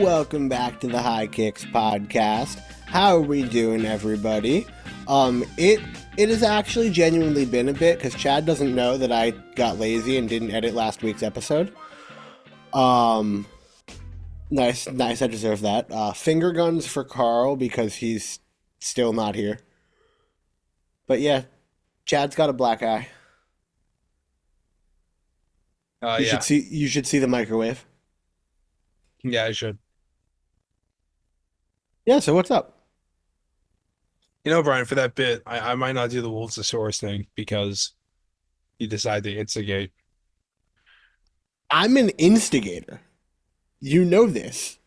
welcome back to the High Kicks podcast. How are we doing, everybody? It has actually genuinely been a bit because Chad doesn't know that I got lazy and didn't edit last week's episode. Nice. I deserve that. Finger guns for Karl because he's still not here. But yeah, Chad's got a black eye. You Yeah. should see the microwave. Yeah, I should. Yeah. So what's up? Brian, for that bit, I might not do the Wolvesasaurus thing because you decide to instigate. I'm an instigator. You know this.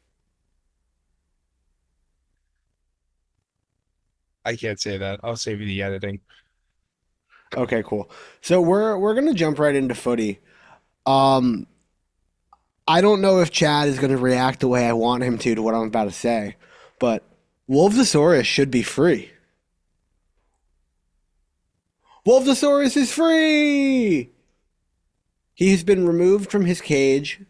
I can't say that. I'll save you the editing. Okay, cool. So we're gonna jump right into footy. Um, I don't know if Chad is gonna react the way I want him to what I'm about to say, but Wolvesasaurus should be free. Wolvesaurus is free! He has been removed from his cage.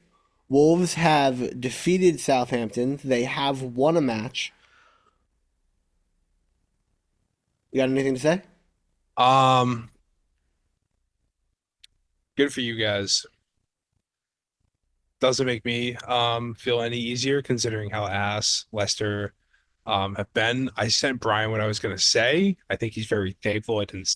Wolves have defeated Southampton. They have won a match. You got anything to say? Um, Good for you guys. Doesn't make me feel any easier considering how ass Leicester have been. I sent Brian what I was gonna say. I think he's very thankful I didn't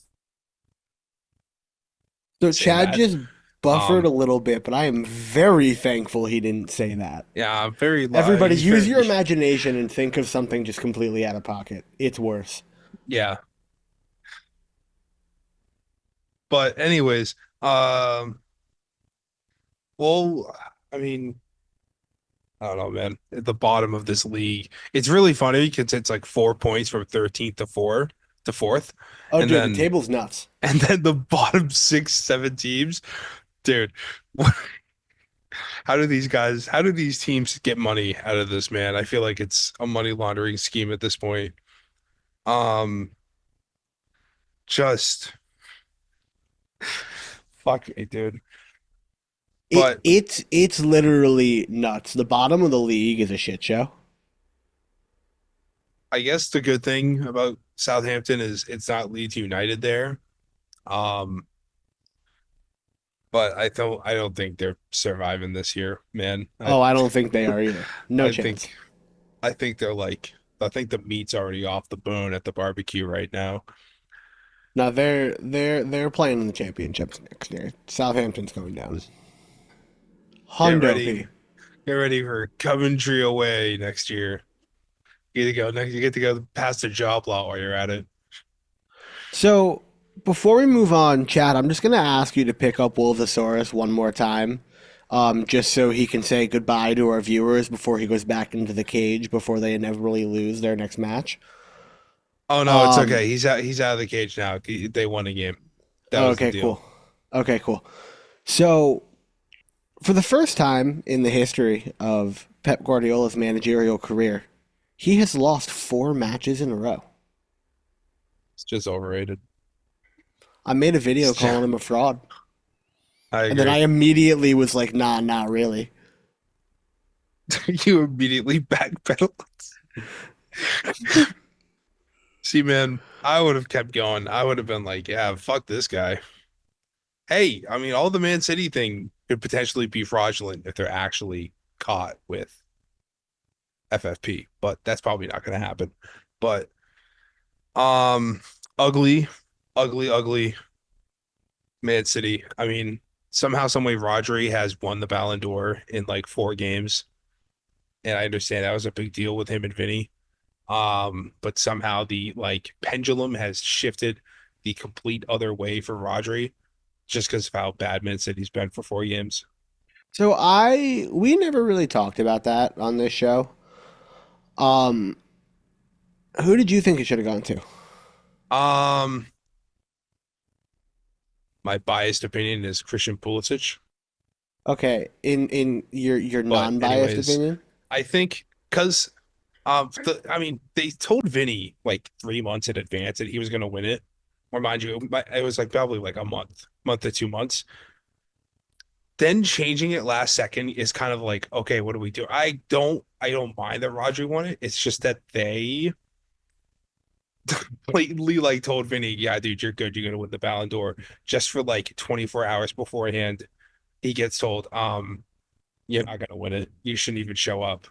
So say Chad that. just buffered a Um, little bit, but I am very thankful he didn't say that. yeah, very Everybody, he's use your very imagination and think of something just completely out of pocket. It's worse. yeah. But anyways, well, I mean, I don't know, man. At the bottom of this league, it's really funny because it's like 4 points from 13th to fourth, Oh, and dude, the then table's nuts. and then the bottom six, seven teams, dude. What, how do these teams get money out of this, man? I feel like it's a money laundering scheme at this point. Um, just fuck me, dude. It But it's it's literally nuts. The bottom of the league is a shit show. I guess the good thing about Southampton is it's not Leeds United there. Um, but I don't think they're surviving this year, man. Oh, I don't think they are either. No I think chance. I think they're like I think the meat's already off the bone at the barbecue right now. No, they're playing in the championships next year. Southampton's going down. Get Hundo ready, P. get ready for Coventry away next year. You get to go past the job lot while you're at it. So before we move on, Chad, I'm just gonna ask you to pick up Wolvesaurus one more time, just so he can say goodbye to our viewers before he goes back into the cage before they inevitably lose their next match. Oh no, it's Um, okay. He's out of the cage now. They won a game. That was the okay, deal. cool. Okay, cool. So for the first time in the history of Pep Guardiola's managerial career, he has lost 4 matches in a row. It's just overrated. I made a video calling him a fraud, I and then I agree. immediately was like, "Nah, not really." You immediately backpedal. See, man, I would have kept going. I would have been like, yeah, fuck this guy. Hey, I mean, all the Man City thing could potentially be fraudulent if they're actually caught with FFP, but that's probably not going to happen. But um, ugly, ugly Man City. I mean, somehow, some way, Rodri has won the Ballon d'Or in like 4 games, and I understand that was a big deal with him and Vinny. But somehow the like pendulum has shifted the complete other way for Rodri just because of how bad Man City's been for 4 games. So we never really talked about that on this show. Um, who did you think it should have gone to? Um, my biased opinion is Christian Pulisic, Okay, in your but non-biased anyways, opinion. I think because I mean, they told Vinny like 3 months in advance that he was going to win it. Or mind you, it was like probably like a month to 2 months. then changing it last second is kind of like, okay, what do we do? I don't mind that Rodri won it. It's just that they blatantly like told Vinny, yeah, dude, you're good. You're gonna win the Ballon d'Or. Just for like 24 hours beforehand, he gets told, you're not gonna win it. You shouldn't even show up.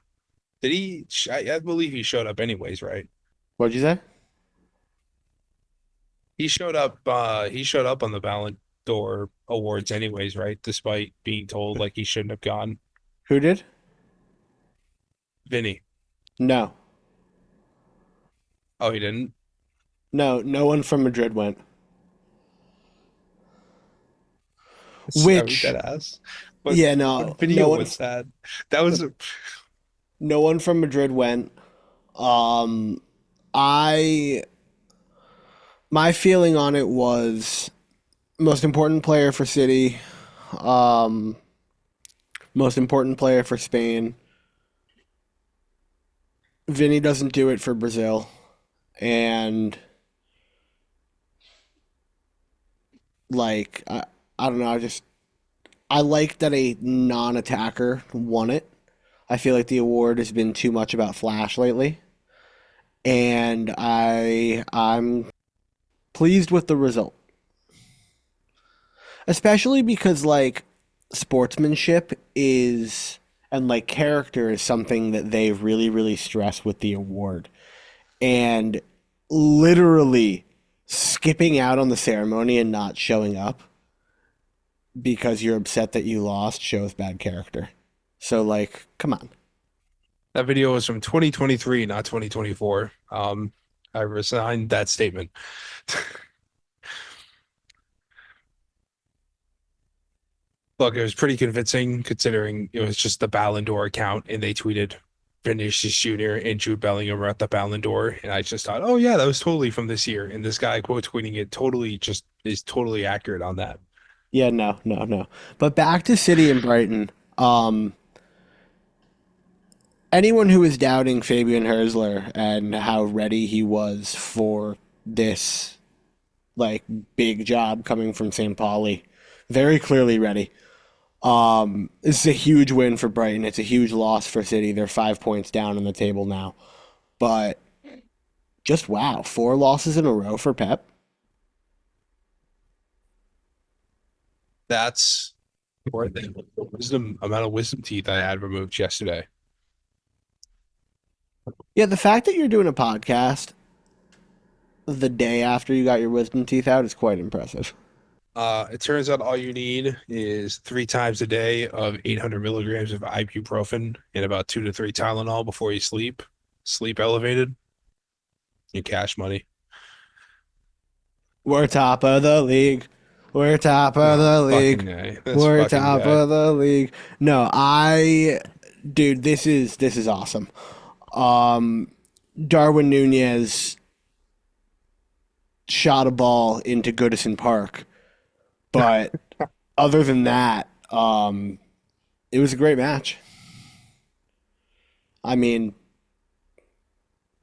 Did he? I believe he showed up anyways, right? What'd you say? He showed up. He showed up on the Ballon d'Or awards anyways, right? Despite being told like he shouldn't have gone. Who did? Vinny. No. Oh, he didn't. No, no one from Madrid went. I mean, Which, that ass. But yeah, what no, video was that? That was no one from Madrid went. Um, I, my feeling on it was most important player for City, um, most important player for Spain. Vinny doesn't do it for Brazil, and like I don't know, I like that a non-attacker won it. I feel like the award has been too much about Flash lately, and I'm pleased with the result, especially because like sportsmanship is and like character is something that they really stress with the award, and literally skipping out on the ceremony and not showing up because you're upset that you lost shows bad character. So like, come on. that video was from 2023, not 2024. I resigned that statement. Look, it was pretty convincing considering it was just the Ballon d'Or account and they tweeted Vinicius Jr. and Jude Bellingham were at the Ballon d'Or. And I just thought, oh yeah, that was totally from this year. And this guy quote tweeting it totally just is totally accurate on that. Yeah, no. But back to City and Brighton. Um, Anyone who is doubting Fabian Hersler and how ready he was for this like big job coming from St. Pauli, very clearly ready. This is a huge win for Brighton. It's a huge loss for City. They're 5 points down on the table now. But just wow, 4 losses in a row for Pep. That's or the wisdom amount of wisdom teeth I had removed yesterday. Yeah, the fact that you're doing a podcast the day after you got your wisdom teeth out is quite impressive. It turns out all you need is 3 times a day of 800 milligrams of ibuprofen and about 2 to 3 Tylenol before you sleep. Sleep elevated, you cash money. We're top of the league. We're top of Oh, the fucking league. guy. This We're fucking top guy. of the league. No, dude, this is awesome. Um, Darwin Nunez shot a ball into Goodison Park, but other than that, it was a great match. I mean,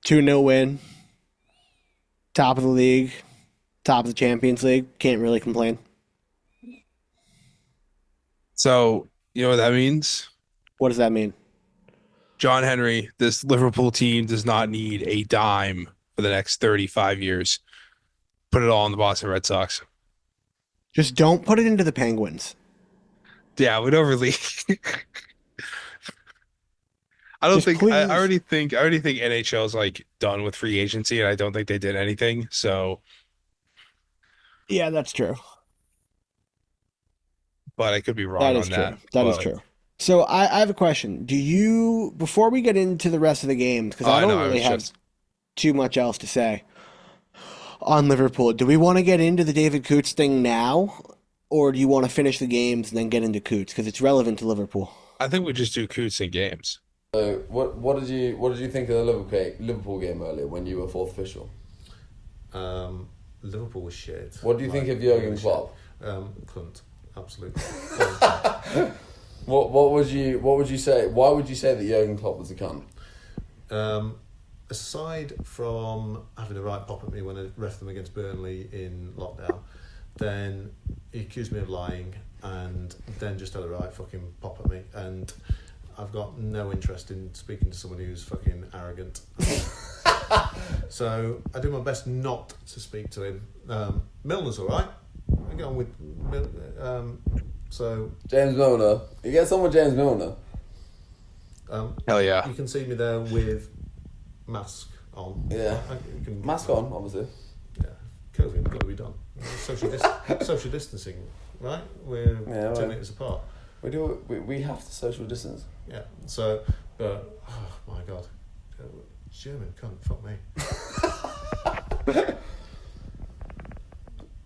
2-0 win, top of the league, top of the Champions League. Can't really complain. So, you know what that means? What does that mean? John Henry, this Liverpool team does not need a dime for the next 35 years. Put it all on the Boston Red Sox. Just don't put it into the Penguins. Yeah, we don't really. I don't Just think I please. already think NHL is like done with free agency, and I don't think they did anything. So, Yeah, that's true. but I could be That wrong is on true. that. That is But true. So I have a question. Do you, before we get into the rest of the games, because I I know don't I really was have just too much else to say on Liverpool, do we want to get into the David Coots thing now, or do you want to finish the games and then get into Coots because it's relevant to Liverpool? I think we just do Coots in games. So what did you think of the Liverpool game earlier when you were fourth official? Um, Liverpool was shit. What do you think of Jurgen Klopp? Cunt, absolutely. What would you say? Why would you say that Jurgen Klopp was a cunt? Aside from having a right pop at me when I ref them against Burnley in lockdown, then he accused me of lying and then just had a right fucking pop at me. And I've got no interest in speaking to someone who's fucking arrogant. So I do my best not to speak to him. Milner's all right. I get on with so James Milner. You get someone James Milner. Hell yeah. you can see me there with mask on. Yeah. You can, Mask on, obviously. Yeah, COVID got to be done. Social distancing, right? We're 10 metres apart. We have to social distance. Yeah. So, but oh my god, German cunt. Fuck me.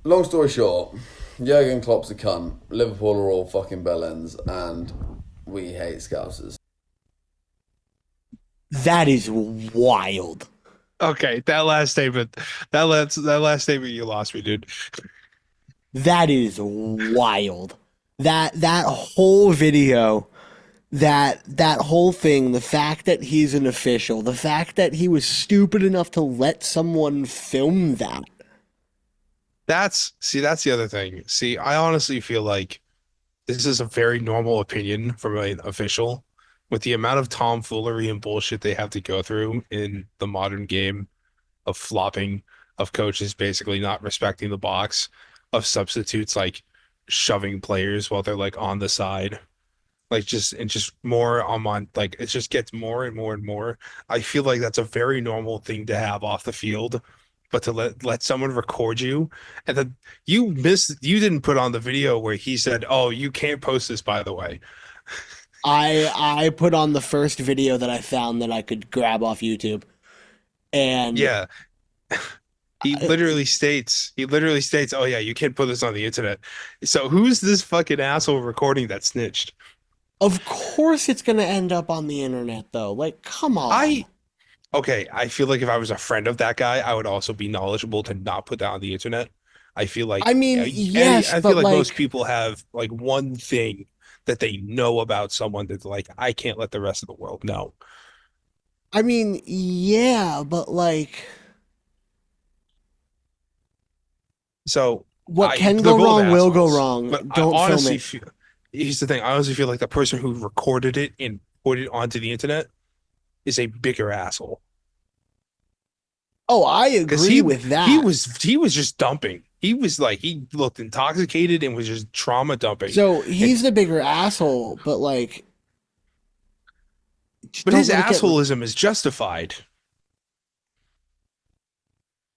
Long story short, Jurgen Klopp's a cunt. Liverpool are all fucking bellends, and we hate Scousers. That is wild. Okay, that last statement you lost me, dude. That is wild. That whole video, that whole thing, the fact that he's an official, the fact that he was stupid enough to let someone film that. That's the other thing. See, I honestly feel like this is a very normal opinion from an official. With the amount of tomfoolery and bullshit they have to go through in the modern game of flopping, of coaches basically not respecting the box, of substitutes like shoving players while they're like on the side, like just more on like it just gets more and more and more. I feel like that's a very normal thing to have off the field, but to let someone record you and then you didn't put on the video where he said, "Oh, you can't post this, by the way." I put on the first video that I found that I could grab off YouTube. And yeah. He literally states, "Oh yeah, you can't put this on the internet." So who's this fucking asshole recording that snitched? of course it's going to end up on the internet though. Like, come on. I feel like if I was a friend of that guy, I would also be knowledgeable to not put that on the internet. I feel like I mean, yes, I but feel like like, most people have like one thing that they know about someone that's like, I can't let the rest of the world know. I mean, yeah, but like, So what can go they're both wrong will go assholes. wrong. But Don't I film honestly it. feel, here's the thing. I honestly feel like the person who recorded it and put it onto the internet is a bigger asshole. Oh, I Because agree with that. he was just dumping. He was like, he looked intoxicated and was just trauma dumping. So he's the bigger asshole, but like, just But don't his let it get- assholism is justified.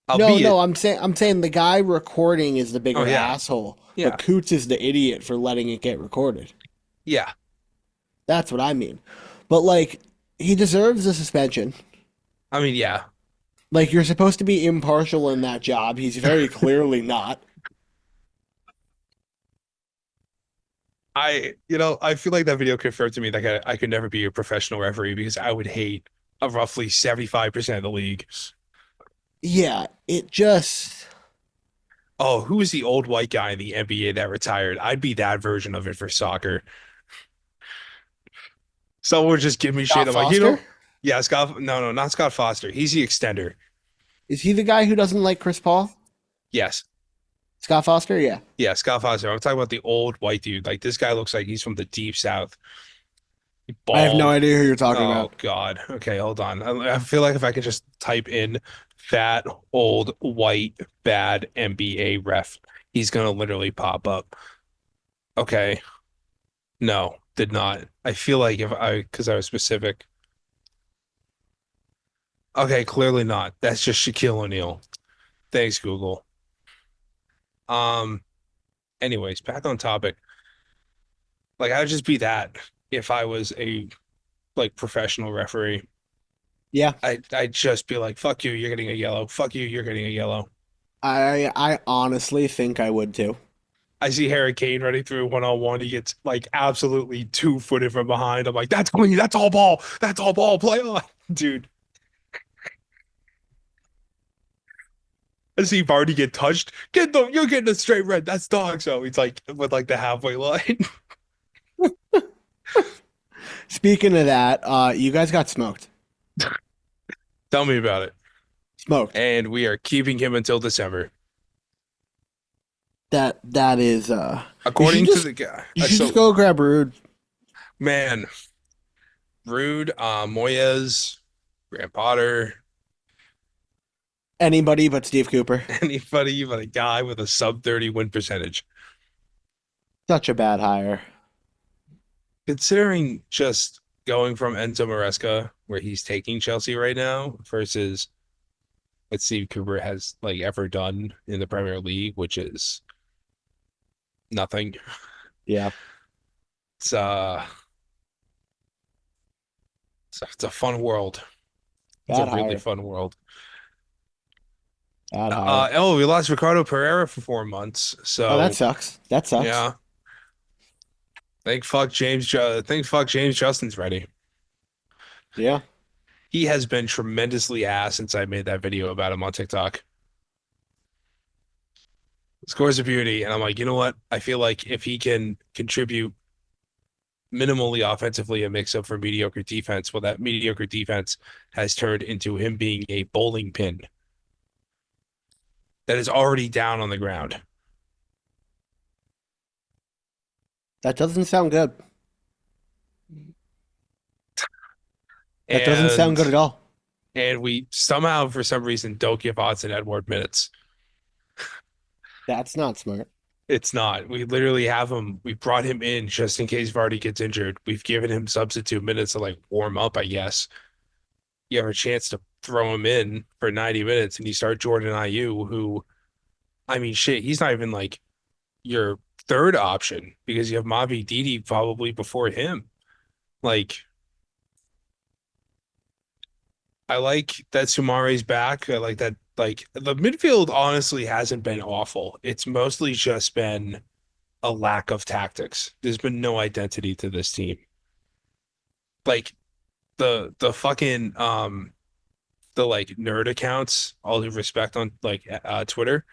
No, Albeit, no, I'm saying the guy recording is the bigger Oh, yeah. asshole. Yeah. But Coots is the idiot for letting it get recorded. yeah. That's what I mean. But like, he deserves a suspension. I mean, yeah. Like, you're supposed to be impartial in that job. He's very clearly not. I feel like that video confirmed to me that I could never be a professional referee because I would hate a roughly 75% of the league. Yeah, it just. Oh, who is the old white guy in the NBA that retired? I'd be that version of it for soccer. Someone would just give me Scott shit. I'm like, Foster? yeah, no, not Scott Foster. He's the extender. Is he the guy who doesn't like Chris Paul? Yes. Scott Foster? Yeah. Yeah, Scott Foster. I'm talking about the old white dude. Like, this guy looks like he's from the deep south. I have no Bald. idea who you're talking Oh, about. God. Okay, hold on. I feel like if I could just type in fat, old, white, bad NBA ref, he's going to literally pop up. Okay. No, did not. I feel like because I was specific. Okay, clearly not. That's just Shaquille O'Neal. Thanks, Google. Anyways, back on topic. Like, I would just be that if I was a professional referee. Yeah. I'd just be like, fuck you, you're getting a yellow. Fuck you, you're getting a yellow. I honestly think I would too. I see Harry Kane running through one-on-one. He gets like absolutely 2-footed from behind. I'm like, that's clean. That's all ball. That's all ball. Play on, dude. I see Vardy get touched. You're getting a straight red. That's dog. So he's like with like the halfway line. Speaking of that, you guys got smoked. Tell me about it. Smoked. And we are keeping him until December. That is According to the guy. you should just go grab Ruud. Man, Rude, Moyes, Graham Potter, Anybody but Steve Cooper. anybody but a guy with a sub 30 win percentage. Such a bad hire. Considering just going from Enzo Maresca, where he's taking Chelsea right now, versus what Steve Cooper has like ever done in the Premier League, which is nothing. Yeah. It's it's a fun world. It's Bad a really hire. fun world. Bad hire. We lost Ricardo Pereira for 4 months, Oh, that so sucks. That sucks. yeah. Thank fuck James Justin's ready. Yeah. He has been tremendously ass since I made that video about him on TikTok. Scores a beauty, and I'm like, you know what? I feel like if he can contribute minimally offensively and makes up for mediocre defense, well, that mediocre defense has turned into him being a bowling pin that is already down on the ground. That doesn't sound good. That doesn't sound good at all. And we somehow, for some reason, don't give Hudson Edward minutes. That's not smart. It's not. We literally have him. We brought him in just in case Vardy gets injured. We've given him substitute minutes to like warm up, I guess. You have a chance to throw him in for 90 minutes and you start Jordan Ayew, who, I mean, shit, he's not even like your third option because you have Mavi Didi probably before him. Like, I like that Soumare's back. I like that. Like, the midfield honestly hasn't been awful. It's mostly just been a lack of tactics. There's been no identity to this team. Like the fucking the like nerd accounts, all due respect on like Twitter,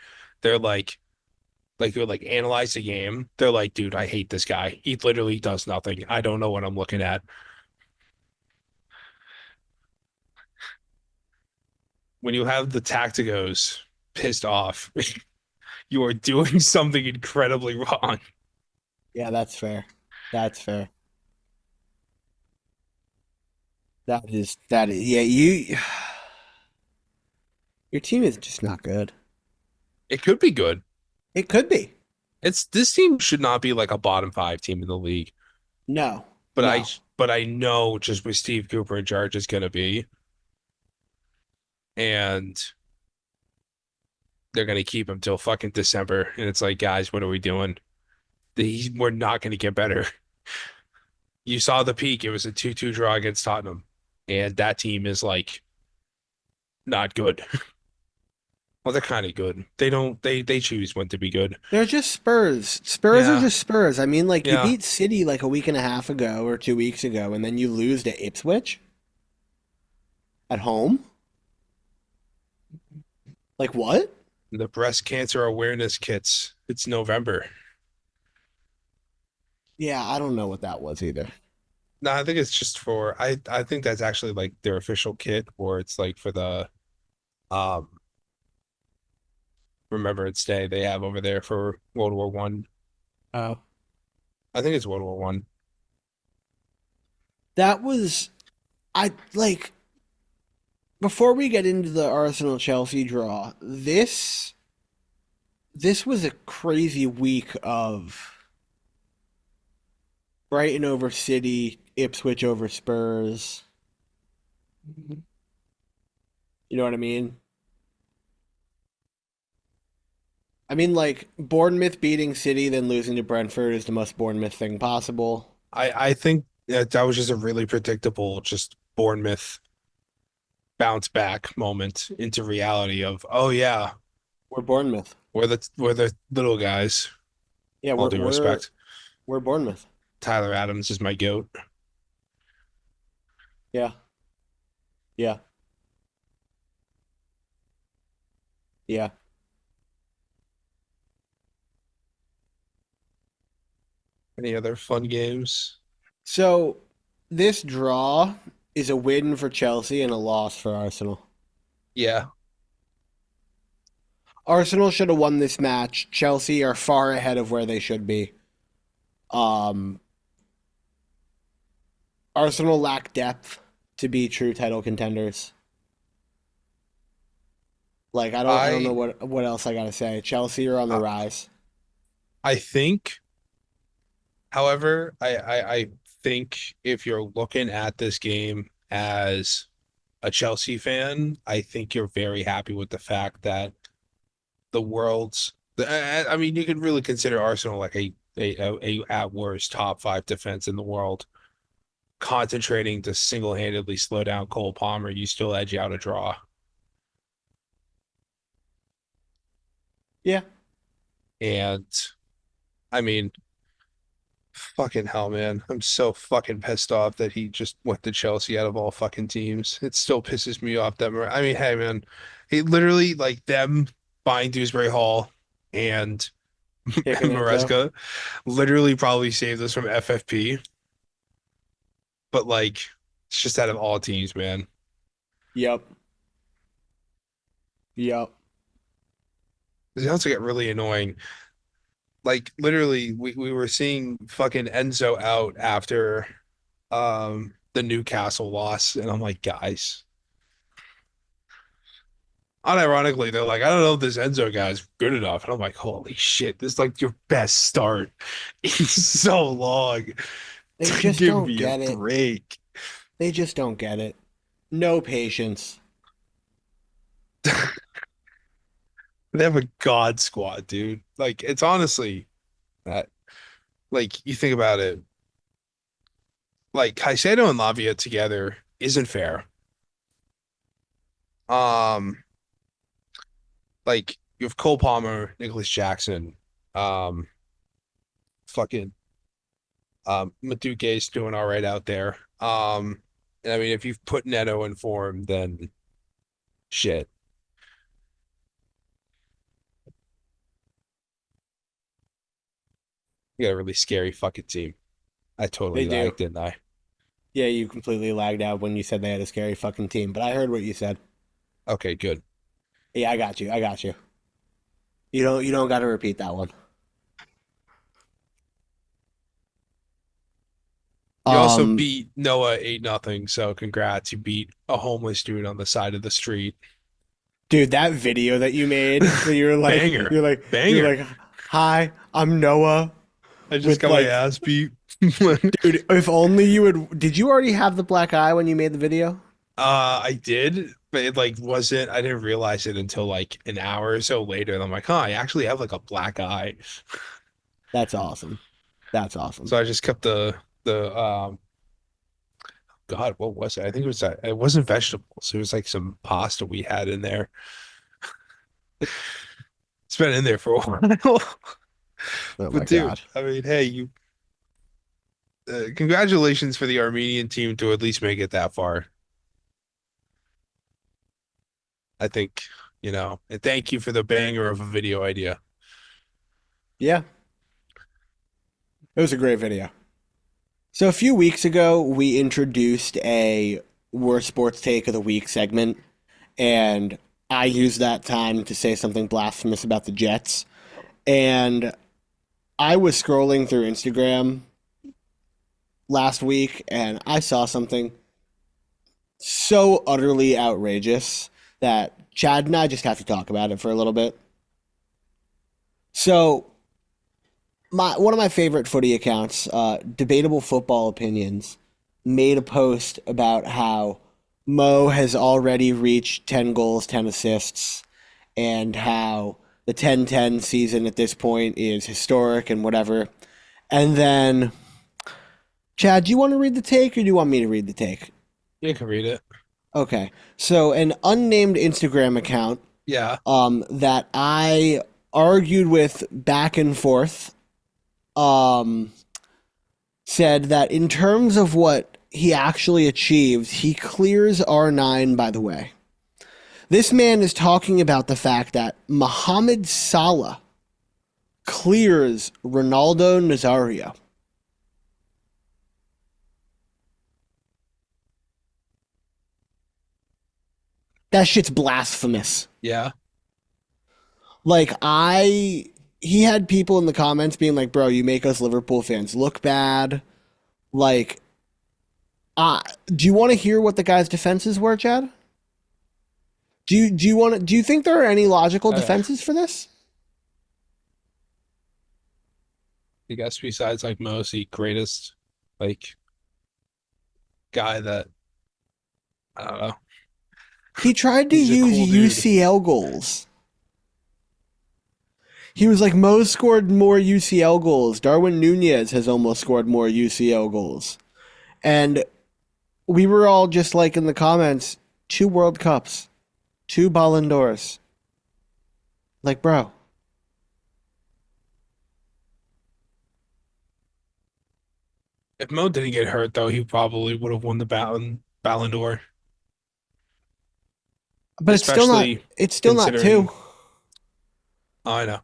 they're they're like analyze the game. They're like, dude, I hate this guy. He literally does nothing. I don't know what I'm looking at. When you have the tacticos pissed off, you are doing something incredibly wrong. Yeah, that's fair. That's fair. That is yeah, your team is just not good. It could be good. It could be. It's this team should not be like a bottom five team in the league, No. but No. I know just with Steve Cooper in charge is gonna be, and they're gonna keep him till fucking December. And it's like, guys, what are we doing? We're not gonna get better. You saw the peak. It was a 2-2 draw against Tottenham, and that team is like not good. Well, they're kind of good. They choose when to be good. They're just Spurs. Spurs are Yeah. just Spurs. I mean, like you Yeah. beat City like a week and a half ago or 2 weeks ago, and then you lose to Ipswich at home. Like what? The breast cancer awareness kits. It's November. Yeah, I don't know what that was either. No, I think it's just for I think that's actually like their official kit, or it's like for the um Remembrance Day they have over there for World War One. Oh. I think it's World War One. That was I like before we get into the Arsenal Chelsea draw, this was a crazy week of Brighton over City, Ipswich over Spurs. You know what I mean? I mean, like, Bournemouth beating City, then losing to Brentford is the most Bournemouth thing possible. I think that was just a really predictable, just Bournemouth bounce back moment into reality of, oh yeah, We're Bournemouth. we're the little guys. Yeah, All due respect. we're Bournemouth. Tyler Adams is my goat. Yeah. Yeah. Yeah. Any other fun games? So, this draw is a win for Chelsea and a loss for Arsenal. Yeah. Arsenal should have won this match. Chelsea are far ahead of where they should be. Um, Arsenal lack depth to be true title contenders. Like I don't know I what else I gotta say. Chelsea are on the uh, rise. I think, however, I think if you're looking at this game as a Chelsea fan, I think you're very happy with the fact that the world's. I mean, you could really consider Arsenal like a at worst top five defense in the world. Concentrating to single-handedly slow down Cole Palmer, you still edge out a draw. Yeah. And I mean, fucking hell, man. I'm so fucking pissed off that he just went to Chelsea out of all fucking teams. It still pisses me off that I mean, hey man, he literally like them buying Dewsbury Hall and Kicking it though. Maresca literally probably saved us from FFP. But like, it's just out of all teams, man. Yep. Yep. It also get really annoying. Like literally, we were seeing fucking Enzo out after the Newcastle loss, and I'm like, guys. Unironically, they're like, I don't know if this Enzo guy's good enough. And I'm like, holy shit, this is like your best start in so long. They just Give don't me a get it. break. They just don't get it. No patience. They have a god squad, dude. Like, it's honestly that, like, you think about it, like, Caicedo and Lavia together isn't fair. Um, like, you have Cole Palmer, Nicholas Jackson, um, fucking Maduke's doing all right out there. And I mean, if you've put Neto in form, then shit. You got a really scary fucking team. I They totally do. lagged, didn't I? Yeah, you completely lagged out when you said they had a scary fucking team, but I heard what you said. Okay, good. Yeah, I got you. I got you. You don't got to repeat that one. You also Um, beat Noah 8-0, so congrats. You beat a homeless dude on the side of the street. dude, that video that you made, that you're like, Banger. you're like, you're Banger. like, hi, I'm Noah. I just With got my like, ass beat. dude, if only you would. Did you already have the black eye when you made the video? I did, but it like wasn't, I didn't realize it until like an hour or so later. And I'm like, huh, I actually have like a black eye. That's awesome. That's awesome. So I just kept the God, what was it? I think it wasn't vegetables. It was like some pasta we had in there. It's been in there for a while. Oh my But dude, God. I mean, hey, you congratulations for the Armenian team to at least make it that far. I think, and thank you for the banger of a video idea. Yeah, it was a great video. So a few weeks ago, we introduced a Worst Sports Take of the Week segment, and I used that time to say something blasphemous about the Jets. And I was scrolling through Instagram last week, and I saw something so utterly outrageous that Chad and I just have to talk about it for a little bit. So, one of my favorite footy accounts, Debatable Football Opinions, made a post about how Mo has already reached 10 goals, 10 assists, and how the 10-10 season at this point is historic and whatever. And then, Chad, do you want to read the take or do you want me to read the take? You can read it. Okay. So, an unnamed Instagram account Yeah. that I argued with back and forth said that in terms of what he actually achieved, he clears R9, by the way. This man is talking about the fact that Mohamed Salah clears Ronaldo Nazario. That shit's blasphemous. Yeah. Like he had people in the comments being like, "Bro, you make us Liverpool fans look bad." Like, do you want to hear what the guy's defenses were, Chad? Do you think there are any logical Uh, defenses for this? I guess besides like Mo's the greatest like guy that I don't know. He tried to He's a use cool dude. UCL goals. He was like, Mo scored more UCL goals. Darwin Nunez has almost scored more UCL goals. And we were all just like in the comments, 2 World Cups, 2 Ballon d'Ors. Like, bro. If Mo didn't get hurt though, he probably would have won the Ballon d'Or. But Especially it's still not considering 2. I know.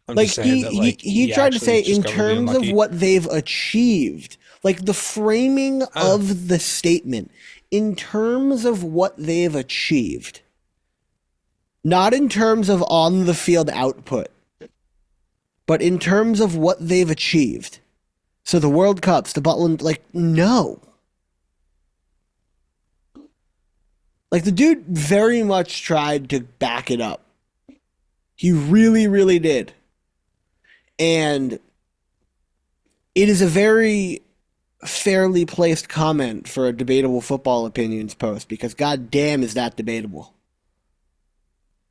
I'm Like just saying that like he tried to actually say just in got really terms of unlucky. what they've achieved, like the framing Ah, of the statement, in terms of what they've achieved, not in terms of on the field output, but in terms of what they've achieved. So the World Cups, the Butland, like, no. Like the dude very much tried to back it up. He really, really did. And it is a very fairly placed comment for a debatable football opinions post because goddamn is that debatable.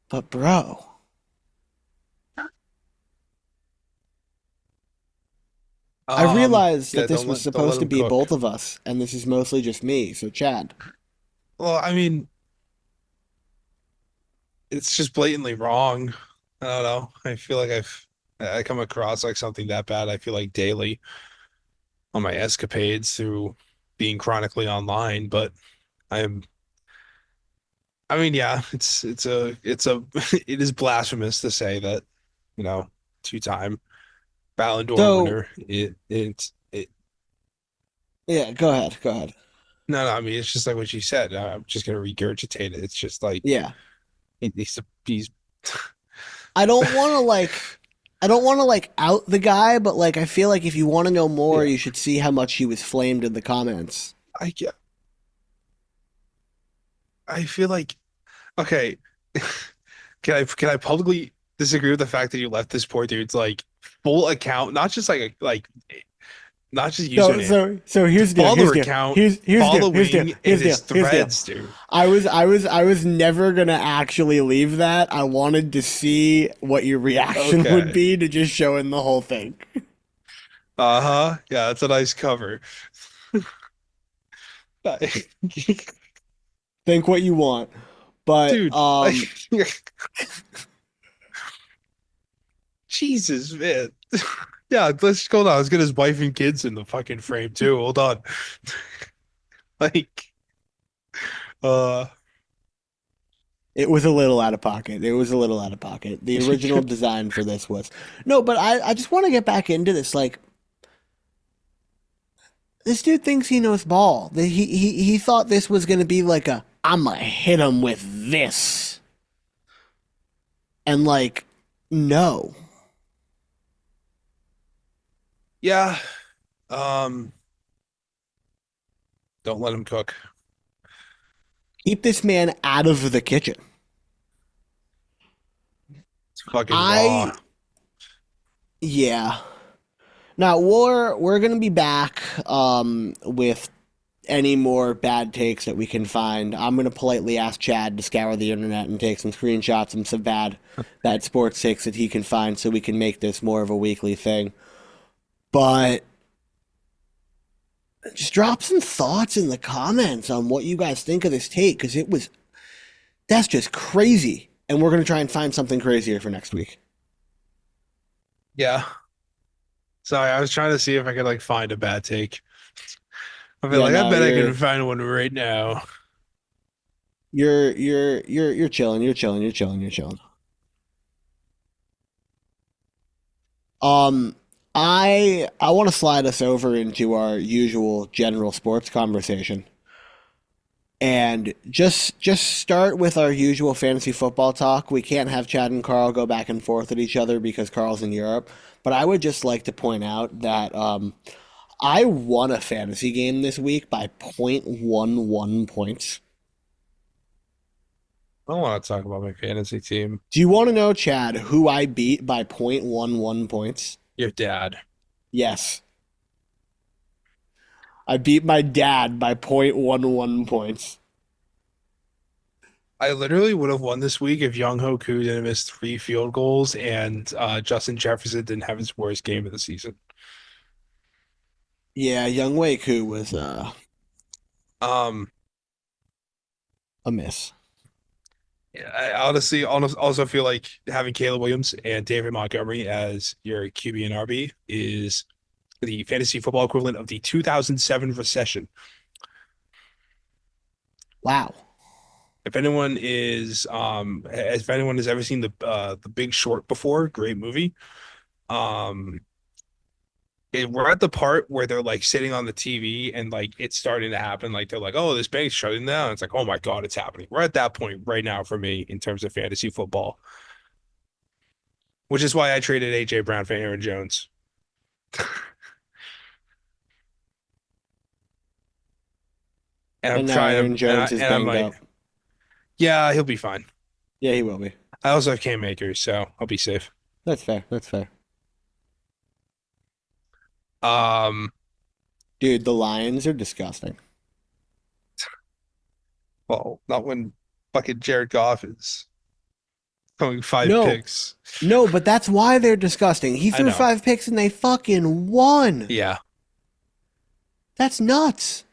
But bro, I realized yeah, that this was don't let supposed to him be cook. both of us, and this is mostly just me. So Chad, Well, I mean, it's just blatantly wrong. I don't know. I feel like I come across like something that bad. I feel like daily on my escapades through being chronically online, but I'm I mean, yeah, it's a it is blasphemous to say that, you know, 2-time Ballon d'Or so winner. It yeah, go ahead, go ahead. no, I mean, it's just like what you said. I'm just gonna regurgitate it. It's just like Yeah, he's I don't want to like, I don't want to like out the guy, but like I feel like if you want to know more, yeah. you should see how much he was flamed in the comments. I I feel like okay. Can I publicly disagree with the fact that you left this poor dude's like full account, not just like not just So username, so so here's the deal. Here's follower the deal. account, Here's the deal. Here's the deal. following, Here's and the deal. his Here's the deal. threads, dude. I was never gonna actually leave that. I wanted to see what your reaction would Okay. be to just showing the whole thing. Uh-huh. Yeah, that's a nice cover. Think what you want, but Dude, Jesus, man. Yeah, let's go on. Let's get his wife and kids in the fucking frame too. Hold on. Like, uh, it was a little out of pocket. It was a little out of pocket. The original design for this was no, but I just want to get back into this. Like this dude thinks he knows ball. He thought this was gonna be like a I'm gonna hit him with this, and like no. yeah. Um, don't let him cook. Keep this man out of the kitchen. It's fucking raw. I yeah. Now we're gonna be back with any more bad takes that we can find. I'm gonna politely ask Chad to scour the internet and take some screenshots and some bad sports takes that he can find so we can make this more of a weekly thing. But just drop some thoughts in the comments on what you guys think of this take because that's just crazy. And we're gonna try and find something crazier for next week. Yeah. Sorry, I was trying to see if I could like find a bad take. I feel Yeah, like I no, bet I can find one right now. you're chilling, you're chilling, you're chilling, you're chilling. Um, I want to slide us over into our usual general sports conversation. And just start with our usual fantasy football talk. We can't have Chad and Carl go back and forth at each other because Carl's in Europe. But I would just like to point out that I won a fantasy game this week by 0.11 points. I don't want to talk about my fantasy team. Do you want to know, Chad, who I beat by 0.11 points? Your dad. Yes. I beat my dad by 0.11 points. I literally would have won this week if Young Ho Koo didn't miss 3 field goals and Justin Jefferson didn't have his worst game of the season. Yeah, Young Wei Koo was a miss. I honestly also feel like having Caleb Williams and David Montgomery as your QB and RB is the fantasy football equivalent of the 2007 recession. Wow. If anyone has ever seen the Big Short before, great movie. We're at the part where they're like sitting on the TV and like it's starting to happen. Like they're like, oh, this bank's shutting down. It's like, oh my God, it's happening. We're at that point right now for me in terms of fantasy football, which is why I traded AJ Brown for Aaron Jones. And I'm And now trying Aaron to, Jones is and I'm banged like, up. yeah, he'll be fine. Yeah, he will be. I also have Cam Akers, so I'll be safe. That's fair. That's fair. Um, Dude, the Lions are disgusting. well, not when fucking Jared Goff is throwing 5 No. picks. No, but that's why they're disgusting. He I threw know. 5 picks and they fucking won. Yeah. That's nuts.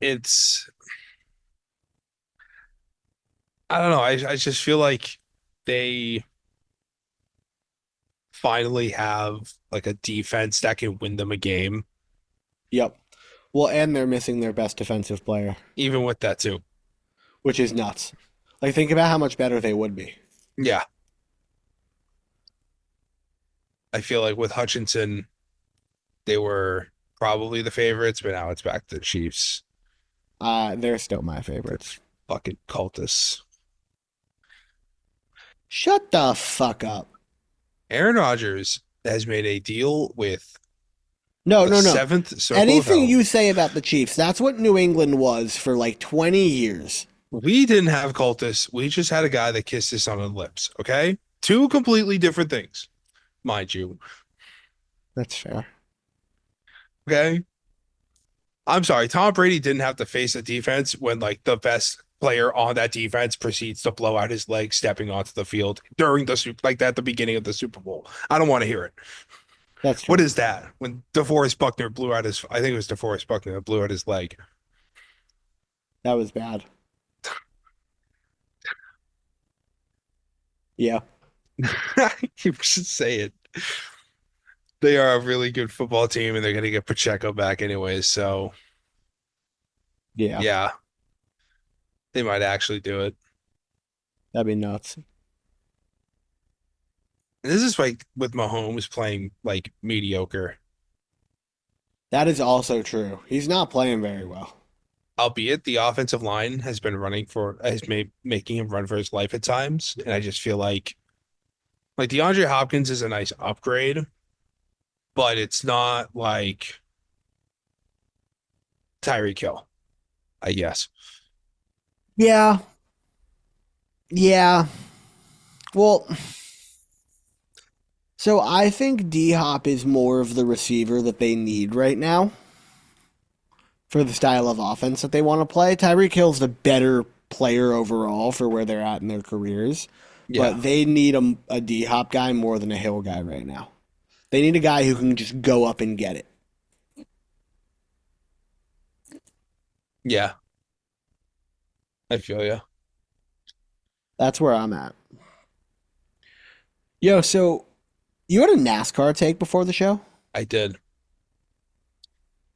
I don't know. I just feel like they finally have like a defense that can win them a game, Yep. Well, and they're missing their best defensive player, even with that too. which is nuts. Like, think about how much better they would be. Yeah. I feel like with Hutchinson, they were probably the favorites, but now it's back to the Chiefs. They're still my favorites. Fucking cultists. Shut the fuck up. Aaron Rodgers has made a deal with No, the no, no. seventh circle of Anything hell. you say about the Chiefs, that's what New England was for like 20 years. We didn't have cultists. We just had a guy that kissed his son on the lips. Okay? 2 completely different things, mind you. That's fair. Okay? I'm sorry. Tom Brady didn't have to face a defense when like the best player on that defense proceeds to blow out his leg stepping onto the field during at the beginning of the Super Bowl. I don't want to hear it. That's true. What is that? When DeForest Buckner blew out his, I think it was DeForest Buckner that blew out his leg. That was bad. Yeah. You should say it. They are a really good football team, and they're going to get Pacheco back anyways. So, Yeah. yeah, they might actually do it. That'd be nuts. And this is like with Mahomes playing like mediocre, That is also true. He's not playing very well. albeit the offensive line has been making him run for his life at times. And I just feel like DeAndre Hopkins is a nice upgrade, but it's not like Tyreek Hill, I guess. Yeah. Yeah. Well, so I think D-Hop is more of the receiver that they need right now for the style of offense that they want to play. Tyreek Hill's the better player overall for where they're at in their careers, Yeah. but they need a D-Hop guy more than a Hill guy right now. They need a guy who can just go up and get it. Yeah. I feel you. That's where I'm at. Yo, so you had a NASCAR take before the show? I did.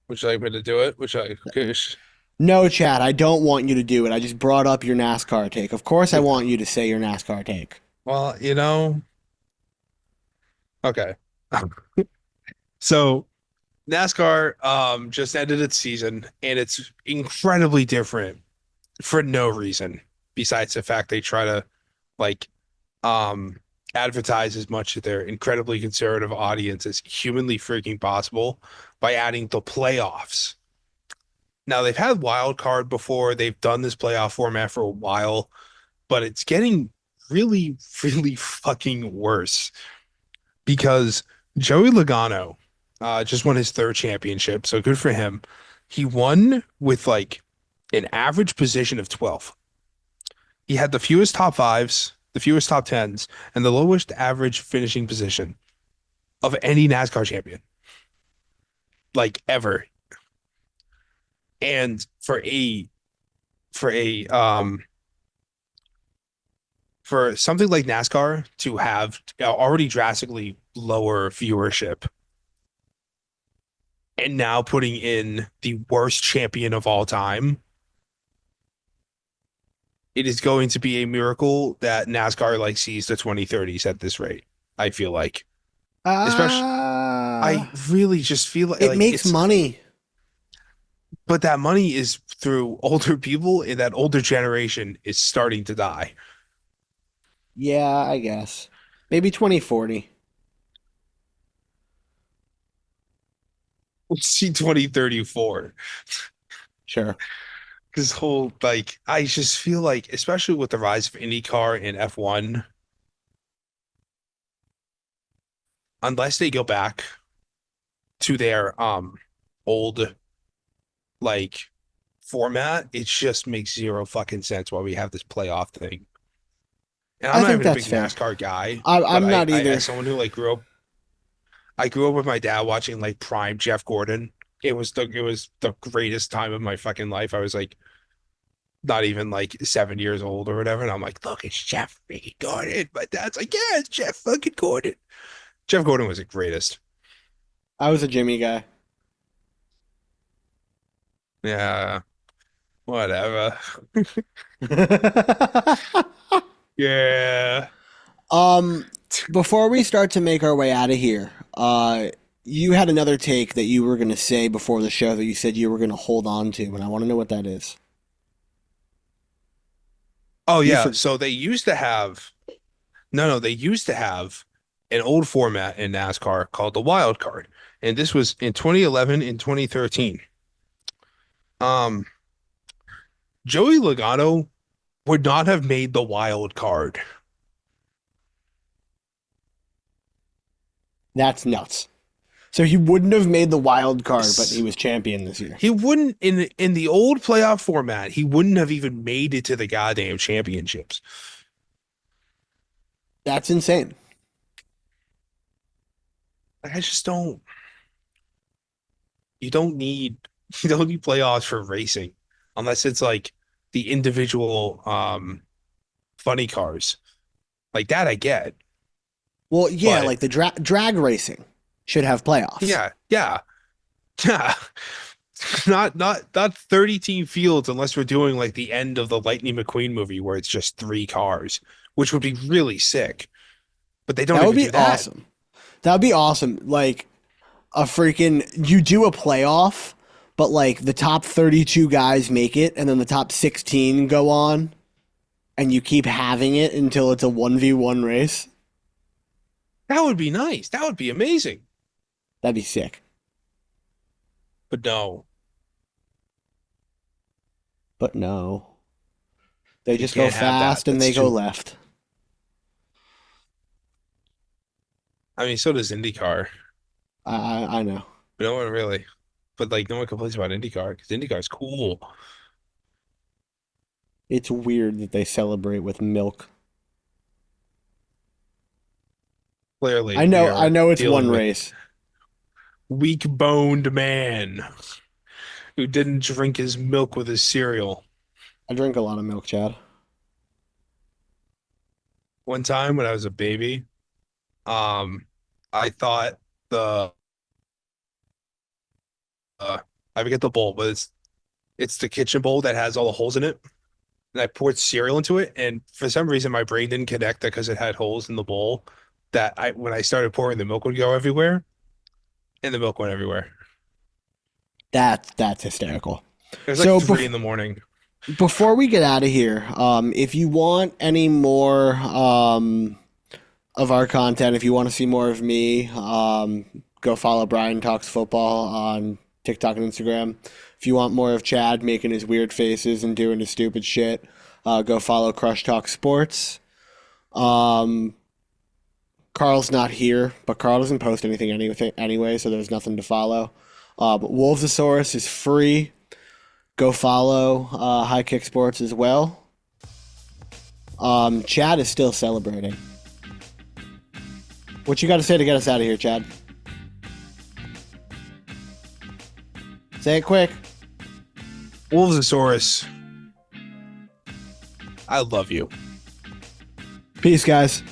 Would you like me to do it? No, Chad, I don't want you to do it. I just brought up your NASCAR take. Of course, I want you to say your NASCAR take. Well, okay. So NASCAR just ended its season, and it's incredibly different for no reason besides the fact they try to like um advertise as much to their incredibly conservative audience as humanly freaking possible by adding the playoffs. Now they've had wild card before, they've done this playoff format for a while, but it's getting really, really fucking worse because Joey Logano just won his third championship, so good for him. He won with like an average position of 12. He had the fewest top fives, the fewest top tens, and the lowest average finishing position of any NASCAR champion, like ever. And for a for something like NASCAR to have already drastically lower viewership and now putting in the worst champion of all time, it is going to be a miracle that NASCAR like sees the 2030s at this rate. I feel like, especially, I really just feel like it makes money. but that money is through older people, and that older generation is starting to die. Yeah, I guess. Maybe 2040. We'll see 2034. Sure. This whole like, I just feel like, especially with the rise of IndyCar and F1, unless they go back to their old like format, it just makes zero fucking sense why we have this playoff thing. And I'm I not think even a that's big fair. NASCAR guy, I'm but not either. as someone who like I grew up with my dad watching like prime Jeff Gordon. It was the greatest time of my fucking life. I was like not even like 7 years old or whatever, and I'm like, look, it's Jeff freaking Gordon. My dad's like, yeah, it's Jeff fucking Gordon. Jeff Gordon was the greatest. I was a Jimmy guy. Yeah, whatever. Yeah. Um, Before we start to make our way out of here, you had another take that you were going to say before the show that you said you were going to hold on to, and I want to know what that is. Oh You yeah. for So they used to have no, they used to have an old format in NASCAR called the wild card. And this was in 2011 and 2013. Um, Joey Logano would not have made the wild card. That's nuts. So he wouldn't have made the wild card, but he was champion this year. He wouldn't in the old playoff format, he wouldn't have even made it to the goddamn championships. That's insane. Like, I just don't you don't need you don't need playoffs for racing unless it's like the individual funny cars. Like that I get. Well, yeah, But like the drag racing should have playoffs. yeah, yeah. Yeah. Not 30 team fields unless we're doing like the end of the Lightning McQueen movie where it's just three cars, which would be really sick. But they don't That would even be do that. awesome. That would be awesome. Like a freaking you do a playoff, but like the top 32 guys make it and then the top 16 go on and you keep having it until it's a 1v1 race. That would be nice. That would be amazing. That'd be sick. But no, But no. They you just go can't have that. fast and That's they go too. left. I mean, so does IndyCar. I know. But no one really. But like, no one complains about IndyCar because IndyCar is cool. It's weird that they celebrate with milk. Clearly, I we know are it's dealing one with race. weak-boned man who didn't drink his milk with his cereal. I drink a lot of milk, Chad. One time when I was a baby, um, I thought uh, I forget the bowl, but it's the kitchen bowl that has all the holes in it. And I poured cereal into it, and for some reason my brain didn't connect that because it had holes in the bowl. That I when I started pouring, the milk would go everywhere, and the milk went everywhere. That's hysterical. It's So like 3 in the morning. Before we get out of here, if you want any more of our content, if you want to see more of me, go follow Brian Talks Football on TikTok and Instagram. If you want more of Chad making his weird faces and doing his stupid shit, go follow Crush Talk Sports. Carl's not here, but Carl doesn't post anything anyway, so there's nothing to follow. But Wolvesasaurus is free. Go follow High Kick Sports as well. Chad is still celebrating. What you got to say to get us out of here, Chad? Say it quick. Wolvesasaurus, I love you. Peace, guys.